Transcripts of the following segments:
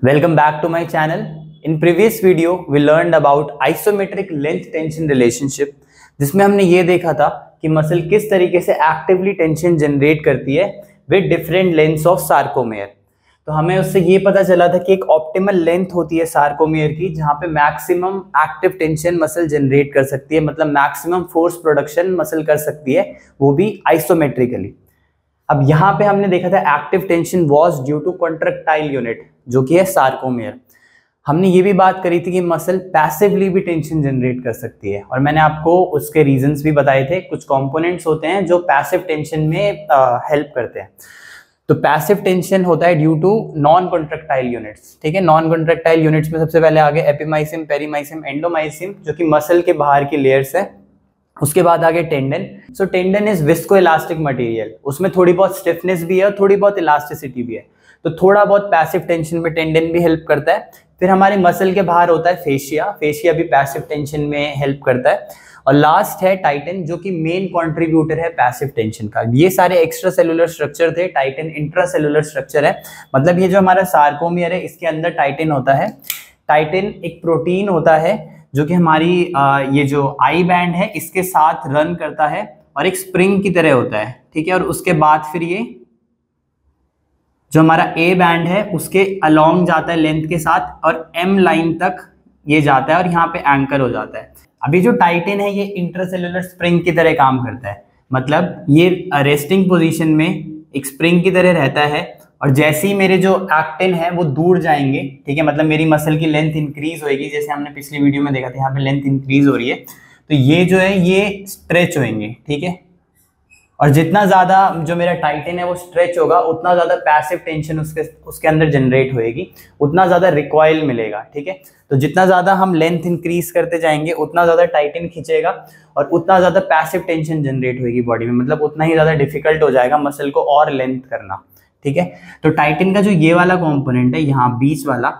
Welcome back to my channel. In previous video, we learned about isometric length tension relationship, जिसमें हमने ये देखा था कि मसल किस तरीके से एक्टिवली टेंशन जनरेट करती है with different lengths of sarcomere. तो हमें उससे ये पता चला था कि एक ऑप्टिमल लेंथ होती है सार्कोमेयर की, जहाँ पे maximum active tension muscle generate कर सकती है, मतलब मैक्सिमम फोर्स प्रोडक्शन मसल कर सकती है, वो भी आइसोमेट्रिकली। अब यहाँ पे हमने देखा था active tension was due to contractile unit, जो कि है सार्कोमेयर। हमने ये भी बात करी थी कि मसल पैसिवली भी टेंशन जनरेट कर सकती है, और मैंने आपको उसके रीजंस भी बताए थे। कुछ कंपोनेंट्स होते हैं जो पैसिव टेंशन में हेल्प करते हैं। तो पैसिव टेंशन होता है due to non contractile units. ठीक है, नॉन कॉन्ट्रैक्टाइल यूनिट्स में सबसे पहले आगे एपिमाइसियम, पेरीमाइसियम, एंडोमाइसियम, जो कि मसल के बाहर की लेयर्स है। उसके बाद आगे tendon. So tendon is visco elastic material, उसमें थोड़ी बहुत स्टिफनेस भी है और थोड़ी बहुत इलास्टिसिटी भी है, तो थोड़ा बहुत पैसिव टेंशन में टेंडन भी हेल्प करता है। फिर हमारे मसल के बाहर होता है फेशिया, फेशिया भी पैसिव टेंशन में हेल्प करता है। और लास्ट है टाइटन, जो कि मेन कंट्रीब्यूटर है पैसिव टेंशन का। ये सारे एक्स्ट्रा सेलुलर स्ट्रक्चर थे, टाइटन इंट्रा सेलुलर स्ट्रक्चर है, मतलब ये जो हमारा सार्कोमियर है इसके अंदर टाइटन होता है। टाइटन एक प्रोटीन होता है जो कि हमारी ये जो आई बैंड है इसके साथ रन करता है और एक स्प्रिंग की तरह होता है। ठीक है, और उसके बाद फिर ये जो हमारा ए बैंड है उसके अलोंग जाता है लेंथ के साथ, और एम लाइन तक ये जाता है और यहाँ पे एंकर हो जाता है। अभी जो टाइटन है ये इंट्रासेलुलर स्प्रिंग की तरह काम करता है, मतलब ये रेस्टिंग पोजीशन में एक स्प्रिंग की तरह रहता है, और जैसे ही मेरे जो एक्टिन है वो दूर जाएंगे, ठीक है, मतलब मेरी मसल की लेंथ इंक्रीज होएगी, जैसे हमने पिछली वीडियो में देखा था यहाँ पे लेंथ इंक्रीज हो रही है, तो ये जो है ये स्ट्रेच होएंगे। ठीक है, और जितना ज्यादा जो मेरा टाइटन है वो स्ट्रेच होगा उतना ज्यादा पैसिव टेंशन उसके अंदर जनरेट होएगी, उतना ज्यादा रिकॉइल मिलेगा। ठीक है, तो जितना ज्यादा हम लेंथ इंक्रीज करते जाएंगे उतना ज्यादा टाइटन खींचेगा और उतना ज्यादा पैसिव टेंशन जनरेट होएगी बॉडी में, मतलब उतना ही ज्यादा डिफिकल्ट हो जाएगा मसल को और लेंथ करना। ठीक है, तो टाइटन का जो ये वाला कंपोनेंट है यहाँ बीच वाला,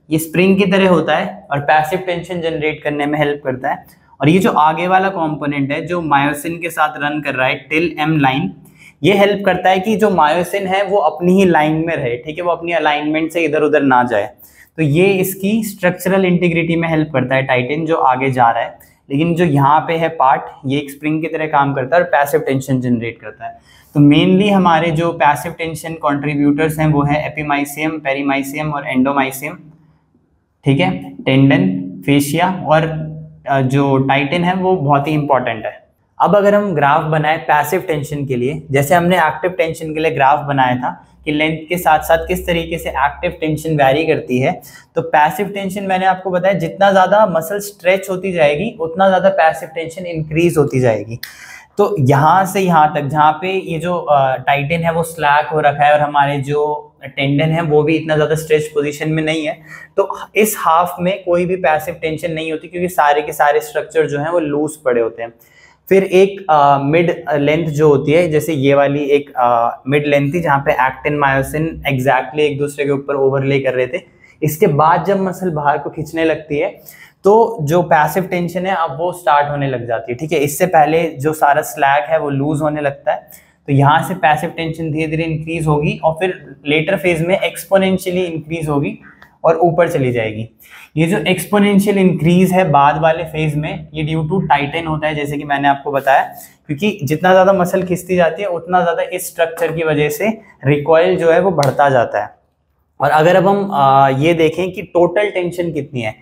ये स्प्रिंग की तरह होता है और पैसिव टेंशन जनरेट करने में हेल्प करता है। और ये जो आगे वाला कंपोनेंट है जो मायोसिन के साथ रन कर रहा है टिल एम लाइन, ये हेल्प करता है कि जो मायोसिन है वो अपनी ही लाइन में रहे। ठीक है, वो अपनी अलाइनमेंट से इधर उधर ना जाए, तो ये इसकी स्ट्रक्चरल इंटीग्रिटी में हेल्प करता है टाइटन जो आगे जा रहा है। लेकिन जो यहाँ पे है पार्ट, ये एक स्प्रिंग की तरह काम करता है और पैसिव टेंशन जनरेट करता है। तो मेनली हमारे जो पैसिव टेंशन कंट्रीब्यूटर्स हैं वो है एपिमाइसियम, पेरीमाइसियम और एंडोमाइसियम। ठीक है, टेंडन, फेशिया और जो टाइटन है वो बहुत ही इंपॉर्टेंट है। अब अगर हम ग्राफ बनाए पैसिव टेंशन के लिए, जैसे हमने एक्टिव टेंशन के लिए ग्राफ बनाया था कि लेंथ के साथ साथ किस तरीके से एक्टिव टेंशन वैरी करती है, तो पैसिव टेंशन मैंने आपको बताया जितना ज़्यादा मसल स्ट्रेच होती जाएगी उतना ज़्यादा पैसिव टेंशन इंक्रीज होती जाएगी। तो यहाँ से यहाँ तक जहाँ पे ये जो टाइटन है वो स्लैक हो रखा है और हमारे जो टेंडन है वो भी इतना ज़्यादा स्ट्रेच पोजीशन में नहीं है, तो इस हाफ में कोई भी पैसिव टेंशन नहीं होती, क्योंकि सारे के सारे स्ट्रक्चर जो हैं वो लूज पड़े होते हैं। फिर एक मिड लेंथ जो होती है, जैसे ये वाली एक मिड लेंथ थी जहाँ पे एक्टिन मायोसिन एग्जैक्टली एक दूसरे के ऊपर ओवरले कर रहे थे। इसके बाद जब मसल बाहर को खींचने लगती है तो जो पैसिव टेंशन है अब वो स्टार्ट होने लग जाती है। ठीक है, इससे पहले जो सारा स्लैग है वो लूज होने लगता है, तो यहाँ से पैसिव टेंशन धीरे धीरे इंक्रीज होगी और फिर लेटर फेज में एक्सपोनेंशियली इंक्रीज होगी और ऊपर चली जाएगी। ये जो एक्सपोनेंशियल इंक्रीज है बाद वाले फेज में, ये ड्यू टू टाइटन होता है, जैसे कि मैंने आपको बताया, क्योंकि जितना ज़्यादा मसल खिंचती जाती है उतना ज़्यादा इस स्ट्रक्चर की वजह से रिकॉइल जो है वो बढ़ता जाता है। और अगर अब हम ये देखें कि टोटल टेंशन कितनी है,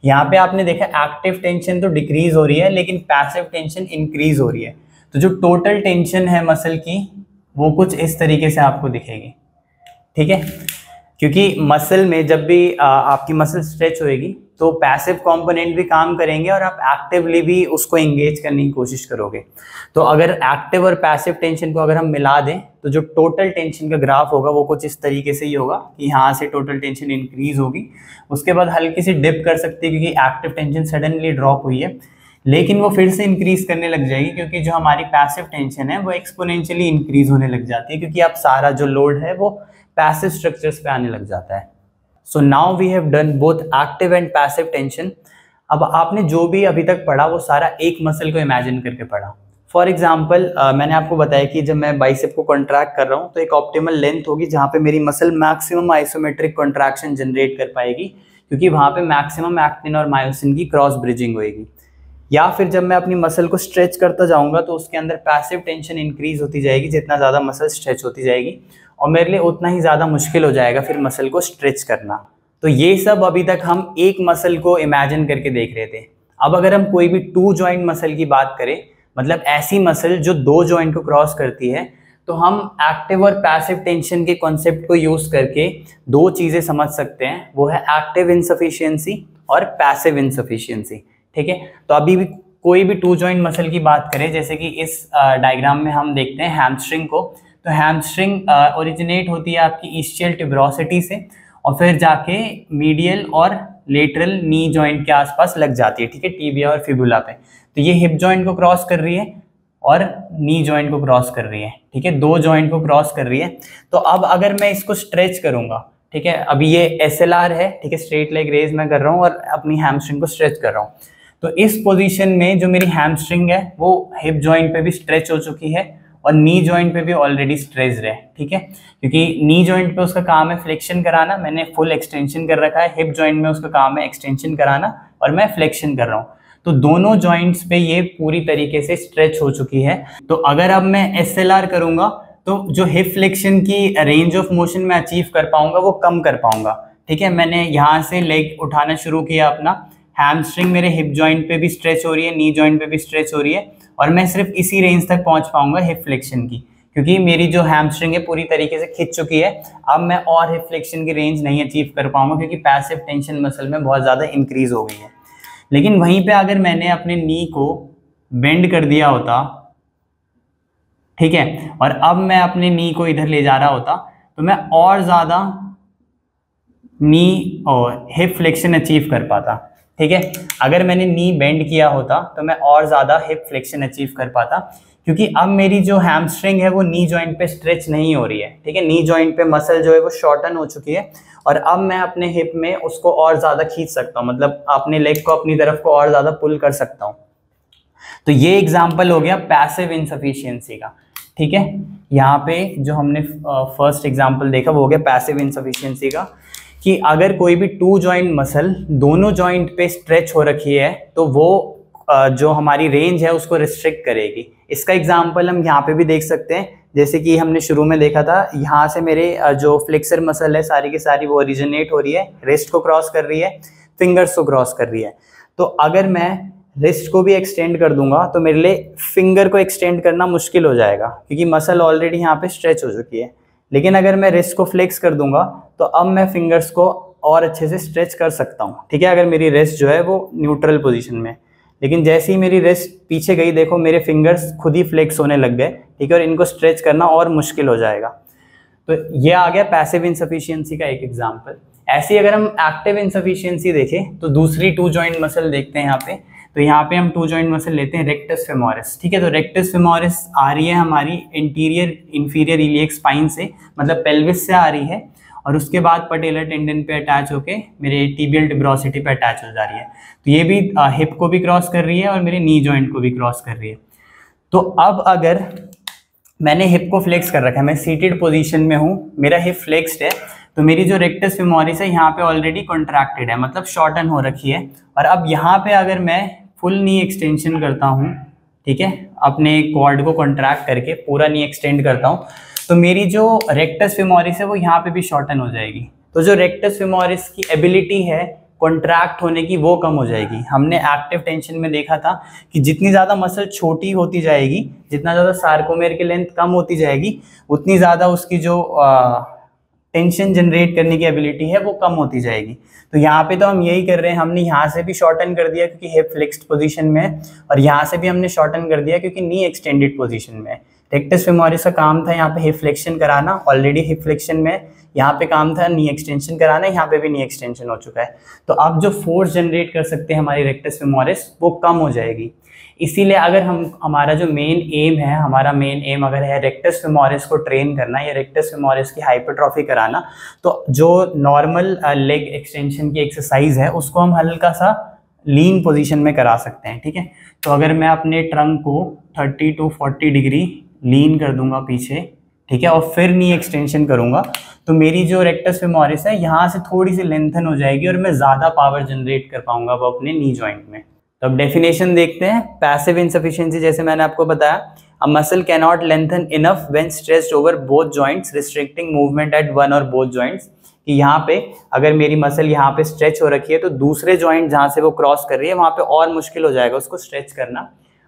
यहाँ पे आपने देखा एक्टिव टेंशन तो डिक्रीज हो रही है लेकिन पैसिव टेंशन इंक्रीज हो रही है। तो जो टोटल टेंशन है मसल की वो कुछ इस तरीके से आपको दिखेगी। ठीक है, क्योंकि मसल में जब भी आपकी मसल स्ट्रेच होएगी तो पैसिव कंपोनेंट भी काम करेंगे और आप एक्टिवली भी उसको एंगेज करने की कोशिश करोगे। तो अगर एक्टिव और पैसिव टेंशन को अगर हम मिला दें तो जो टोटल टेंशन का ग्राफ होगा वो कुछ इस तरीके से ही होगा कि यहाँ से टोटल टेंशन इंक्रीज होगी, उसके बाद हल्की सी डिप कर सकती है क्योंकि एक्टिव टेंशन सडनली ड्रॉप हुई है, लेकिन वो फिर से इंक्रीज करने लग जाएगी क्योंकि जो हमारी पैसिव टेंशन है वो एक्सपोनेंशियली इंक्रीज होने लग जाती है, क्योंकि अब सारा जो लोड है वो पैसिव स्ट्रक्चर्स पे आने लग जाता है। So now we have done both active and passive tension. अब आपने जो भी अभी तक पढ़ा वो सारा एक मसल को इमेजिन करके पढ़ा। फॉर एग्जाम्पल मैंने आपको बताया कि जब मैं बाइसेप को कॉन्ट्रैक्ट कर रहा हूँ तो एक ऑप्टिमल लेंथ होगी जहाँ पे मेरी muscle maximum isometric contraction generate कर पाएगी, क्योंकि वहाँ पे मैक्सिमम एक्टिन और मायोसिन की क्रॉस ब्रिजिंग होएगी। या फिर जब मैं अपनी मसल को स्ट्रेच करता जाऊँगा तो उसके अंदर पैसिव टेंशन इंक्रीज होती जाएगी, जितना ज़्यादा मसल स्ट्रेच होती जाएगी, और मेरे लिए उतना ही ज़्यादा मुश्किल हो जाएगा फिर मसल को स्ट्रेच करना। तो ये सब अभी तक हम एक मसल को इमेजिन करके देख रहे थे। अब अगर हम कोई भी 2 जॉइंट मसल की बात करें, मतलब ऐसी मसल जो 2 जॉइंट को क्रॉस करती है, तो हम एक्टिव और पैसिव टेंशन के कॉन्सेप्ट को यूज करके 2 चीजें समझ सकते हैं। वो है एक्टिव इनसफिशिएंसी और पैसिव इनसफिशिएंसी। ठीक है, तो अभी भी कोई भी 2 जॉइंट मसल की बात करें, जैसे कि इस डायग्राम में हम देखते हैं हैमस्ट्रिंग को, तो हैमस्ट्रिंग ओरिजिनेट होती है आपकी इस्चियल ट्यूबरोसिटी से और फिर जाके मीडियल और लेटरल नी जॉइंट के आसपास लग जाती है। ठीक है, टिबिया और फिबुला पे। तो ये हिप जॉइंट को क्रॉस कर रही है और नी जॉइंट को क्रॉस कर रही है। ठीक है, 2 जॉइंट को क्रॉस कर रही है। तो अब अगर मैं इसको स्ट्रेच करूंगा, ठीक है, अभी ये SLR है, ठीक है, स्ट्रेट लेग रेज मैं कर रहा हूँ और अपनी हैमस्ट्रिंग को स्ट्रेच कर रहा हूँ। तो इस पोजीशन में जो मेरी हैमस्ट्रिंग है वो हिप जॉइंट पे भी स्ट्रेच हो चुकी है और नी जॉइंट पे भी ऑलरेडी स्ट्रेच्ड है। ठीक है, क्योंकि नी जॉइंट पे उसका काम है फ्लेक्शन कराना, मैंने फुल एक्सटेंशन कर रखा है। हिप जॉइंट में उसका काम है एक्सटेंशन कराना और मैं फ्लेक्शन कर रहा हूँ। तो दोनों जॉइंट्स पे ये पूरी तरीके से स्ट्रेच हो चुकी है। तो अगर अब मैं SLR करूंगा तो जो हिप फ्लेक्शन की रेंज ऑफ मोशन में अचीव कर पाऊंगा वो कम कर पाऊंगा। ठीक है, मैंने यहाँ से लेग उठाना शुरू किया अपना, हैमस्ट्रिंग मेरे हिप जॉइंट पे भी स्ट्रेच हो रही है, नी जॉइंट पे भी स्ट्रेच हो रही है, और मैं सिर्फ इसी रेंज तक पहुंच पाऊंगा हिप फ्लेक्शन की, क्योंकि मेरी जो हैमस्ट्रिंग है पूरी तरीके से खिंच चुकी है। अब मैं और हिप फ्लेक्शन की रेंज नहीं अचीव कर पाऊंगा क्योंकि पैसिव टेंशन मसल में बहुत ज़्यादा इंक्रीज हो गई है। लेकिन वहीं पे अगर मैंने अपने नी को बेंड कर दिया होता, ठीक है, और अब मैं अपने नी को इधर ले जा रहा होता, तो मैं और ज़्यादा नी और हिप फ्लेक्शन अचीव कर पाता। ठीक है, अगर मैंने नी बेंड किया होता तो मैं और ज़्यादा हिप फ्लेक्शन अचीव कर पाता, क्योंकि अब मेरी जो हैमस्ट्रिंग है वो नी जॉइंट पे स्ट्रेच नहीं हो रही है। ठीक है, नी जॉइंट पे मसल जो है वो शॉर्टन हो चुकी है और अब मैं अपने हिप में उसको और ज़्यादा खींच सकता हूँ, मतलब अपने लेग को अपनी तरफ को और ज़्यादा पुल कर सकता हूँ। तो ये एग्जाम्पल हो गया पैसिव इनसफिशियंसी का। ठीक है, यहाँ पे जो हमने फर्स्ट एग्जाम्पल देखा वो हो गया पैसिव इनसफिशियंसी का, कि अगर कोई भी 2 जॉइंट मसल दोनों जॉइंट पे स्ट्रेच हो रखी है तो वो जो हमारी रेंज है उसको रिस्ट्रिक्ट करेगी। इसका एग्जांपल हम यहाँ पे भी देख सकते हैं, जैसे कि हमने शुरू में देखा था, यहाँ से मेरे जो फ्लेक्सर मसल है सारी की सारी वो ओरिजिनेट हो रही है, रिस्ट को क्रॉस कर रही है, फिंगर्स को क्रॉस कर रही है। तो अगर मैं रिस्ट को भी एक्सटेंड कर दूंगा तो मेरे लिए फिंगर को एक्सटेंड करना मुश्किल हो जाएगा, क्योंकि मसल ऑलरेडी यहाँ पे स्ट्रेच हो चुकी है। लेकिन अगर मैं रिस्ट को फ्लेक्स कर दूंगा तो अब मैं फिंगर्स को और अच्छे से स्ट्रेच कर सकता हूँ। ठीक है, अगर मेरी रिस्ट जो है वो न्यूट्रल पोजीशन में, लेकिन जैसे ही मेरी रिस्ट पीछे गई, देखो मेरे फिंगर्स खुद ही फ्लेक्स होने लग गए। ठीक है, और इनको स्ट्रेच करना और मुश्किल हो जाएगा। तो ये आ गया पैसिव इनसफिशियंसी का एक एग्जाम्पल। ऐसे ही अगर हम एक्टिव इनसफिशियंसी देखें तो दूसरी 2 जॉइंट मसल देखते हैं यहाँ पे। तो यहाँ पे हम 2 जॉइंट मसल लेते हैं रेक्टस फेमोरिस। ठीक है, तो रेक्टस फेमोरिस आ रही है हमारी इंफीरियर इलियक स्पाइन से, मतलब पेल्विस से आ रही है, और उसके बाद पटेलर टेंडन पे अटैच होके मेरे टिबियल ट्यूबरोसिटी पे अटैच हो जा रही है। तो ये भी हिप को भी क्रॉस कर रही है और मेरे नी जॉइंट को भी क्रॉस कर रही है। तो अब अगर मैंने हिप को फ्लेक्स कर रखा है, मैं सीटेड पोजीशन में हूँ, मेरा हिप फ्लेक्स्ड है, तो मेरी जो रेक्टस फेमोरिस है यहाँ पे ऑलरेडी कॉन्ट्रैक्टेड है, मतलब शॉर्टन हो रखी है। और अब यहाँ पे अगर मैं फुल नी एक्सटेंशन करता हूँ, ठीक है, अपने क्वाड को कॉन्ट्रैक्ट करके पूरा नी एक्सटेंड करता हूँ, तो मेरी जो रेक्टस फेमोरिस है वो यहाँ पे भी शॉर्टन हो जाएगी। तो जो रेक्टस फेमोरिस की एबिलिटी है कॉन्ट्रैक्ट होने की वो कम हो जाएगी। हमने एक्टिव टेंशन में देखा था कि जितनी ज़्यादा मसल छोटी होती जाएगी, जितना ज़्यादा सार्कोमेर की लेंथ कम होती जाएगी, उतनी ज़्यादा उसकी जो टेंशन जनरेट करने की एबिलिटी है वो कम होती जाएगी। तो यहाँ पे तो हम यही कर रहे हैं, हमने यहाँ से भी शॉर्टन कर दिया क्योंकि हिप फ्लेक्स्ड पोजीशन में है, और यहाँ से भी हमने शॉर्टन कर दिया क्योंकि नी एक्सटेंडेड पोजीशन में है। रेक्टस फेमोरिस का काम था यहाँ पे हिप फ्लेक्शन कराना, ऑलरेडी हिप फ्लेक्शन में, यहाँ पे काम था नी एक्सटेंशन कराना, यहाँ पे भी नी एक्सटेंशन हो चुका है। तो अब जो फोर्स जनरेट कर सकते हैं हमारी रेक्टस फेमोरिस वो कम हो जाएगी। इसीलिए अगर हमारा जो मेन एम है, हमारा मेन एम अगर है रेक्टस फेमोरिस को ट्रेन करना या रेक्टस फेमोरिस की हाइपरट्रॉफी कराना, तो जो नॉर्मल लेग एक्सटेंशन की एक्सरसाइज है उसको हम हल्का सा लीन पोजीशन में करा सकते हैं। ठीक है, तो अगर मैं अपने ट्रंक को 30 to 40 डिग्री लीन कर दूंगा पीछे, ठीक है, और फिर नी एक्सटेंशन करूंगा, तो मेरी जो रेक्टस फेमोरिस है यहाँ से थोड़ी सी लेंथन हो जाएगी और मैं ज़्यादा पावर जनरेट कर पाऊंगा वो अपने नी जॉइंट में। तो अब डेफिनेशन देखते हैं। पैसिव इनसफिशिएंसी, जैसे मैंने आपको बताया, अ muscle can not lengthen enough when stretched over both joints restricting movement at one और बोथ जॉइंट्स। कि यहाँ पे अगर मेरी मसल यहाँ पे स्ट्रेच हो रखी है तो दूसरे जॉइंट जहाँ से वो क्रॉस कर रही है वहाँ पे और मुश्किल हो जाएगा उसको स्ट्रेच करना।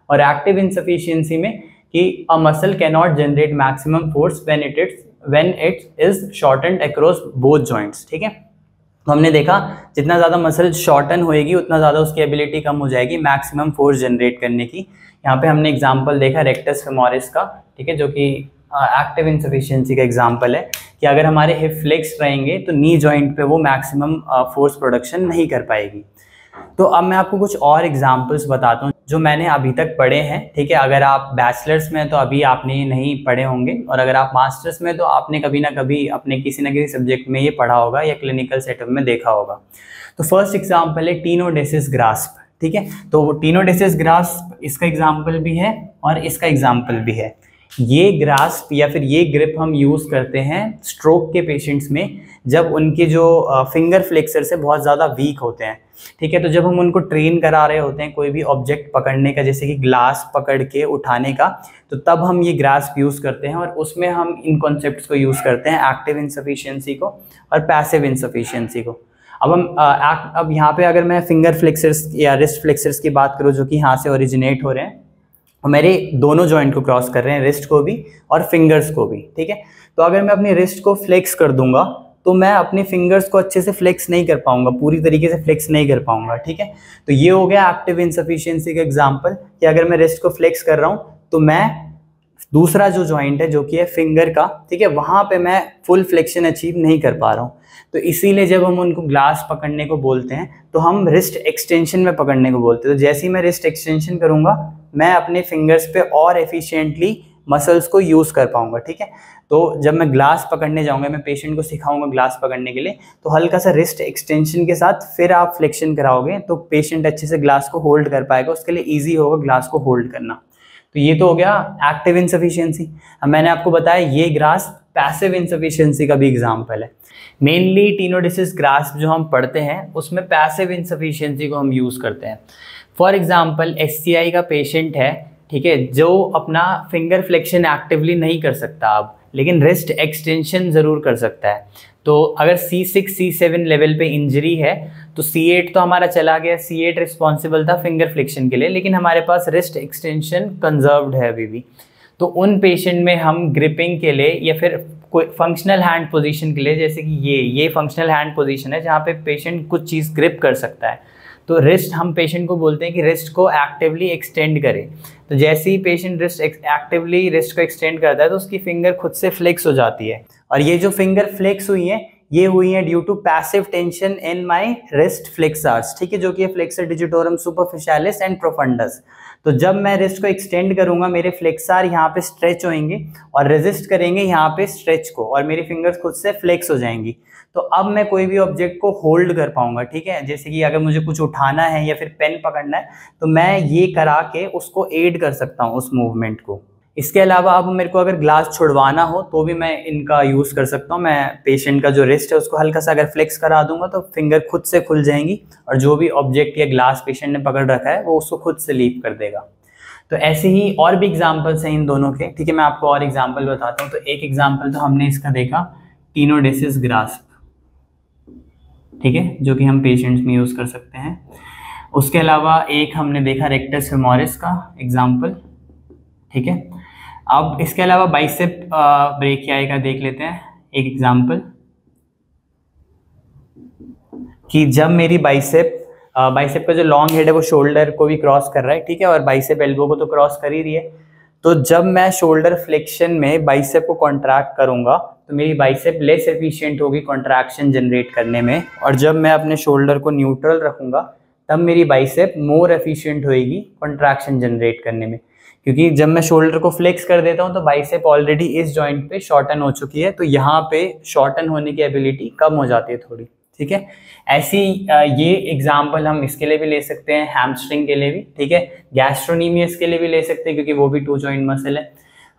और एक्टिव इनसफिशिएंसी में कि a muscle cannot generate maximum force when it is shortened across both joints, ठीक है। तो हमने देखा जितना ज़्यादा मसल शॉर्टन होएगी उतना ज़्यादा उसकी एबिलिटी कम हो जाएगी मैक्सिमम फोर्स जनरेट करने की। यहाँ पे हमने एग्जांपल देखा रेक्टस फेमोरिस का, ठीक है, जो कि एक्टिव इनसफिशिएंसी का एग्जांपल है कि अगर हमारे हिप फ्लेक्स रहेंगे तो नी जॉइंट पे वो मैक्सिमम फोर्स प्रोडक्शन नहीं कर पाएगी। तो अब मैं आपको कुछ और एग्जांपल्स बताता हूँ जो मैंने अभी तक पढ़े हैं, ठीक है। अगर आप बैचलर्स में तो अभी आपने नहीं पढ़े होंगे, और अगर आप मास्टर्स में तो आपने कभी ना कभी अपने किसी न किसी सब्जेक्ट में ये पढ़ा होगा या क्लिनिकल सेटअप में देखा होगा। तो फर्स्ट एग्जाम्पल है टीनोडेसिस ग्रास्प, ठीक है। तो टीनोडेसिस ग्रास्प इसका एग्जाम्पल भी है और इसका एग्जाम्पल भी है। ये ग्रास्प या फिर ये ग्रिप हम यूज़ करते हैं स्ट्रोक के पेशेंट्स में जब उनके जो फिंगर फ्लेक्सर से बहुत ज़्यादा वीक होते हैं, ठीक है। तो जब हम उनको ट्रेन करा रहे होते हैं कोई भी ऑब्जेक्ट पकड़ने का, जैसे कि ग्लास पकड़ के उठाने का, तो तब हम ये ग्रास्प यूज़ करते हैं और उसमें हम इन कॉन्सेप्ट्स को यूज़ करते हैं, एक्टिव इनसफिशिएंसी को और पैसिव इनसफिशिएंसी को। अब यहाँ पे अगर मैं फिंगर फ्लेक्सर्स या रिस्ट फ्लेक्सर्स की बात करूँ जो कि यहाँ से ओरिजिनेट हो रहे हैं, मेरे दोनों जॉइंट को क्रॉस कर रहे हैं, रिस्ट को भी और फिंगर्स को भी, ठीक है। तो अगर मैं अपनी रिस्ट को फ्लेक्स कर दूंगा तो मैं अपने फिंगर्स को अच्छे से फ्लेक्स नहीं कर पाऊंगा, पूरी तरीके से फ्लेक्स नहीं कर पाऊंगा, ठीक है। तो ये हो गया एक्टिव इनसफिशिएंसी का एग्जांपल कि अगर मैं रिस्ट को फ्लेक्स कर रहा हूँ तो मैं दूसरा जो जॉइंट है जो कि है फिंगर का, ठीक है, वहाँ पे मैं फुल फ्लेक्शन अचीव नहीं कर पा रहा हूँ। तो इसीलिए जब हम उनको ग्लास पकड़ने को बोलते हैं तो हम रिस्ट एक्सटेंशन में पकड़ने को बोलते हैं। तो जैसे ही मैं रिस्ट एक्सटेंशन करूँगा मैं अपने फिंगर्स पे और एफिशिएंटली मसल्स को यूज़ कर पाऊंगा, ठीक है। तो जब मैं ग्लास पकड़ने जाऊंगा, मैं पेशेंट को सिखाऊंगा ग्लास पकड़ने के लिए, तो हल्का सा रिस्ट एक्सटेंशन के साथ फिर आप फ्लेक्शन कराओगे तो पेशेंट अच्छे से ग्लास को होल्ड कर पाएगा, उसके लिए ईजी होगा ग्लास को होल्ड करना। तो ये तो हो गया एक्टिव इनसफिशिएंसी। अब मैंने आपको बताया ये ग्रास्प पैसिव इनसफिशिएंसी का भी एग्जाम्पल है। मेनली टीनोडेसिस ग्रास्प जो हम पढ़ते हैं उसमें पैसिव इनसफिशिएंसी को हम यूज़ करते हैं। फॉर एग्जाम्पल SCI का पेशेंट है, ठीक है, जो अपना फिंगर फ्लेक्शन एक्टिवली नहीं कर सकता अब, लेकिन रिस्ट एक्सटेंशन ज़रूर कर सकता है। तो अगर C6 C7 लेवल पे इंजरी है तो C8 तो हमारा चला गया, C8 रिस्पॉन्सिबल था फिंगर फ्लेक्शन के लिए, लेकिन हमारे पास रिस्ट एक्सटेंशन कंजर्व्ड है अभी भी। तो उन पेशेंट में हम ग्रिपिंग के लिए या फिर कोई फंक्शनल हैंड पोजीशन के लिए, जैसे कि ये फंक्शनल हैंड पोजीशन है जहाँ पे पेशेंट कुछ चीज़ ग्रिप कर सकता है, तो रिस्ट हम पेशेंट को बोलते हैं कि रिस्ट को एक्टिवली एक्सटेंड करे। तो जैसे ही पेशेंट एक्टिवली रिस्ट को एक्सटेंड करता है तो उसकी फिंगर खुद से फ्लेक्स हो जाती है। और ये जो फिंगर फ्लेक्स हुई है ये हुई है due to passive tension in my wrist flexors, ठीक है, जो कि flexor digitorum superficialis and profundus. तो जब मैं रिस्ट को एक्सटेंड करूंगा मेरे फ्लेक्सर यहाँ पे स्ट्रेच होंगे और रेजिस्ट करेंगे यहाँ पे स्ट्रेच को, और मेरी फिंगर्स खुद से फ्लेक्स हो जाएंगी। तो अब मैं कोई भी ऑब्जेक्ट को होल्ड कर पाऊंगा, ठीक है। जैसे कि अगर मुझे कुछ उठाना है या फिर पेन पकड़ना है तो मैं ये करा के उसको एड कर सकता हूँ उस मूवमेंट को। इसके अलावा अब मेरे को अगर ग्लास छुड़वाना हो तो भी मैं इनका यूज़ कर सकता हूँ। मैं पेशेंट का जो रिस्ट है उसको हल्का सा अगर फ्लेक्स करा दूंगा तो फिंगर खुद से खुल जाएंगी और जो भी ऑब्जेक्ट या ग्लास पेशेंट ने पकड़ रखा है वो उसको खुद से लीव कर देगा। तो ऐसे ही और भी एग्जाम्पल्स हैं इन दोनों के, ठीक है। मैं आपको और एग्जाम्पल बताता हूँ। तो एक एग्जाम्पल तो हमने इसका देखा टीनोडेसिस ग्रास्प, ठीक है, जो कि हम पेशेंट्स में यूज़ कर सकते हैं। उसके अलावा एक हमने देखा रेक्टस फेमोरिस का एग्जाम्पल, ठीक है। अब इसके अलावा बाइसेप ब्रेकियाई का देख लेते हैं एक एग्जाम्पल, कि जब मेरी बाइसेप का जो लॉन्ग हेड है वो शोल्डर को भी क्रॉस कर रहा है, ठीक है, और बाइसेप एल्बो को तो क्रॉस कर ही रही है। तो जब मैं शोल्डर फ्लेक्शन में बाइसेप को कॉन्ट्रैक्ट करूंगा तो मेरी बाइसेप लेस एफिशिएंट होगी कॉन्ट्रैक्शन जनरेट करने में, और जब मैं अपने शोल्डर को न्यूट्रल रखूंगा तब मेरी बाइसेप मोर एफिशिएंट होएगी कॉन्ट्रैक्शन जनरेट करने में। क्योंकि जब मैं शोल्डर को फ्लेक्स कर देता हूँ तो बाइसेप ऑलरेडी इस जॉइंट पे शॉर्टन हो चुकी है, तो यहाँ पे शॉर्टन होने की एबिलिटी कम हो जाती है थोड़ी, ठीक है। ऐसी ये एग्जाम्पल हम इसके लिए भी ले सकते हैं, हैमस्ट्रिंग के लिए भी, ठीक है। गैस्ट्रोनीमियस के लिए भी ले सकते हैं क्योंकि वो भी 2 जॉइंट मसल है।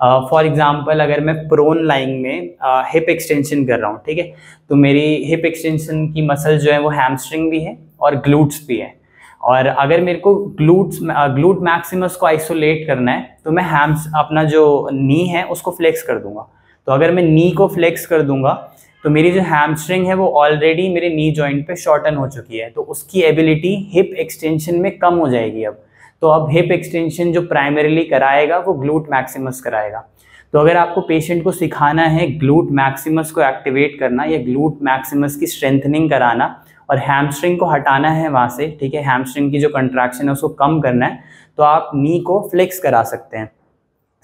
फॉर एग्जाम्पल अगर मैं प्रोन लाइंग में हिप एक्सटेंशन कर रहा हूँ, ठीक है, तो मेरी हिप एक्सटेंशन की मसल जो है वो हैमस्ट्रिंग भी है और ग्लूट्स भी है। और अगर मेरे को ग्लूट मैक्सिमस को आइसोलेट करना है तो मैं अपना जो नी है उसको फ्लेक्स कर दूंगा। तो अगर मैं नी को फ्लेक्स कर दूंगा तो मेरी जो हैमस्ट्रिंग है वो ऑलरेडी मेरे नी जॉइंट पे शॉर्टन हो चुकी है, तो उसकी एबिलिटी हिप एक्सटेंशन में कम हो जाएगी अब। तो अब हिप एक्सटेंशन जो प्राइमरीली कराएगा वो ग्लूट मैक्सिमस कराएगा। तो अगर आपको पेशेंट को सिखाना है ग्लूट मैक्सिमस को एक्टिवेट करना या ग्लूट मैक्सिमस की स्ट्रेंथनिंग कराना और हैमस्ट्रिंग को हटाना है वहाँ से, ठीक है, हैमस्ट्रिंग की जो कंट्रैक्शन है उसको कम करना है, तो आप नी को फ्लेक्स करा सकते हैं।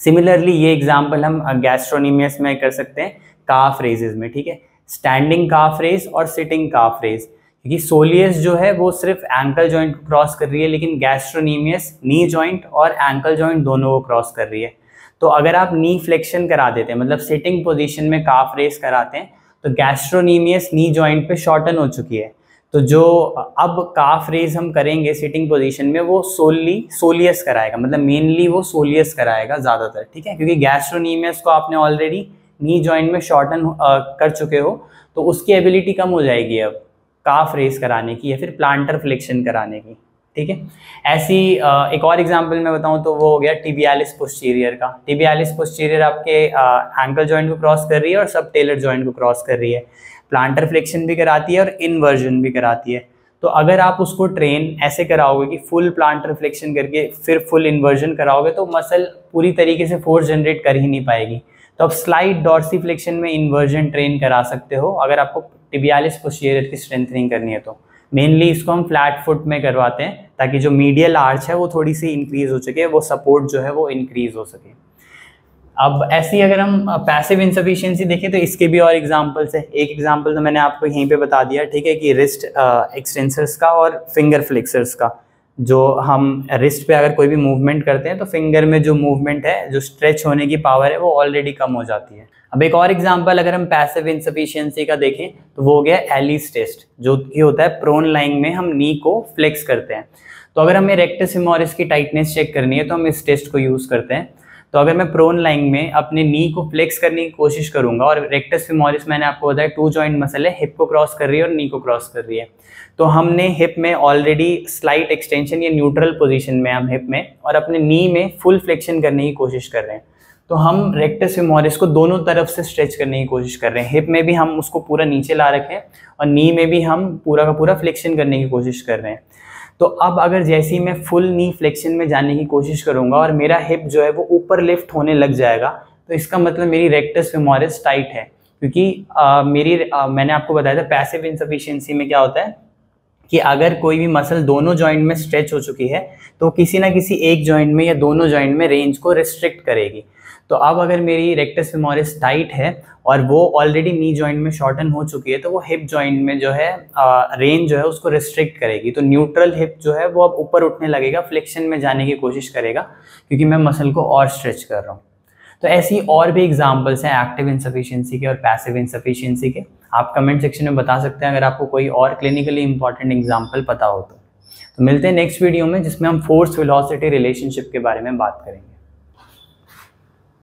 सिमिलरली ये एग्जाम्पल हम गैस्ट्रोनीमियस में कर सकते हैं काफ रेजेस में, ठीक है, स्टैंडिंग काफ रेज और सिटिंग काफ रेज, क्योंकि सोलियस जो है वो सिर्फ एंकल जॉइंट को क्रॉस कर रही है, लेकिन गैस्ट्रोनीमियस नी जॉइंट और एंकल जॉइंट दोनों को क्रॉस कर रही है। तो अगर आप नी फ्लेक्शन करा देते हैं, मतलब सिटिंग पोजीशन में काफ रेज कराते हैं, तो गैस्ट्रोनीमियस नी जॉइंट पे शॉर्टन हो चुकी है, तो जो अब काफ रेज हम करेंगे सिटिंग पोजीशन में वो सोलियस कराएगा, मतलब मेनली वो सोलियस कराएगा ज़्यादातर, ठीक है, क्योंकि गैस्ट्रोनीमियस को आपने ऑलरेडी नी जॉइंट में शॉर्टन कर चुके हो, तो उसकी एबिलिटी कम हो जाएगी अब काफ रेज कराने की या फिर प्लांटर फ्लेक्शन कराने की, ठीक है। ऐसी एक और एग्जांपल मैं बताऊं तो वो हो गया टिबियालिस पोस्टीरियर का। टिबियालिस पोस्टीरियर आपके एंकल जॉइंट को क्रॉस कर रही है और सब टेलर जॉइंट को क्रॉस कर रही है, प्लांटर फ्लेक्शन भी कराती है और इन्वर्जन भी कराती है। तो अगर आप उसको ट्रेन ऐसे कराओगे कि फुल प्लांटर फ्लेक्शन करके फिर फुल इन्वर्जन कराओगे तो मसल पूरी तरीके से फोर्स जनरेट कर ही नहीं पाएगी। तो आप स्लाइड डॉर्सीफ्लेक्शन में इन्वर्जन ट्रेन करा सकते हो अगर आपको टिबियालिस पोस्टीरियर की स्ट्रेंथनिंग करनी है। तो मेनली इसको हम फ्लैट फुट में करवाते हैं ताकि जो मीडियल आर्च है वो थोड़ी सी इंक्रीज हो सके, वो सपोर्ट जो है वो इंक्रीज हो सके। अब ऐसी अगर हम पैसिव इनसफिशिएंसी देखें तो इसके भी और एग्जांपल्स है। एक एग्जांपल तो मैंने आपको यहीं पे बता दिया, ठीक है, कि रिस्ट एक्सटेंसर्स का और फिंगर फ्लेक्सर्स का। जो हम रिस्ट पे अगर कोई भी मूवमेंट करते हैं तो फिंगर में जो मूवमेंट है, जो स्ट्रेच होने की पावर है, वो ऑलरेडी कम हो जाती है। अब एक और एग्जांपल अगर हम पैसिव इनसफिशिएंसी का देखें तो वो हो गया एलिस टेस्ट, जो कि होता है प्रोन लाइंग में हम नी को फ्लेक्स करते हैं। तो अगर हमें रेक्टस फेमोरिस की टाइटनेस चेक करनी है तो हम इस टेस्ट को यूज़ करते हैं। तो अगर मैं प्रोन लाइंग में अपने नी को फ्लेक्स करने की कोशिश करूंगा और रेक्टस फेमोरिस मैंने आपको बताया 2 जॉइंट मसल है, हिप को क्रॉस कर रही है और नी को क्रॉस कर रही है, तो हमने हिप में ऑलरेडी स्लाइट एक्सटेंशन या न्यूट्रल पोजीशन में हम हिप में और अपने नी में फुल फ्लेक्शन करने की कोशिश कर रहे हैं। तो हम रेक्टस फेमोरिस को दोनों तरफ से स्ट्रेच करने की कोशिश कर रहे हैं। हिप में भी हम उसको पूरा नीचे ला रखें और नी में भी हम पूरा का पूरा फ्लेक्शन करने की कोशिश कर रहे हैं। तो अब अगर जैसे ही मैं फुल नी फ्लेक्शन में जाने की कोशिश करूंगा और मेरा हिप जो है वो ऊपर लिफ्ट होने लग जाएगा, तो इसका मतलब मेरी रेक्टस फेमोरिस टाइट है। क्योंकि मैंने आपको बताया था पैसिव इनसफिशिएंसी में क्या होता है कि अगर कोई भी मसल दोनों जॉइंट में स्ट्रेच हो चुकी है तो किसी ना किसी एक जॉइंट में या दोनों जॉइंट में रेंज को रिस्ट्रिक्ट करेगी। तो अब अगर मेरी रेक्टस फेमोरिस टाइट है और वो ऑलरेडी नी जॉइंट में शॉर्टन हो चुकी है, तो वो हिप जॉइंट में जो है रेंज जो है उसको रिस्ट्रिक्ट करेगी। तो न्यूट्रल हिप जो है वो अब ऊपर उठने लगेगा, फ्लेक्शन में जाने की कोशिश करेगा क्योंकि मैं मसल को और स्ट्रेच कर रहा हूँ। तो ऐसी और भी एग्जांपल्स हैं एक्टिव इनसफिशिएंसी के और पैसिव इनसफिशिएंसी के। आप कमेंट सेक्शन में बता सकते हैं अगर आपको कोई और क्लिनिकली इंपॉर्टेंट एग्जांपल पता हो तो मिलते हैं नेक्स्ट वीडियो में जिसमें हम फोर्स वेलोसिटी रिलेशनशिप के बारे में बात करेंगे।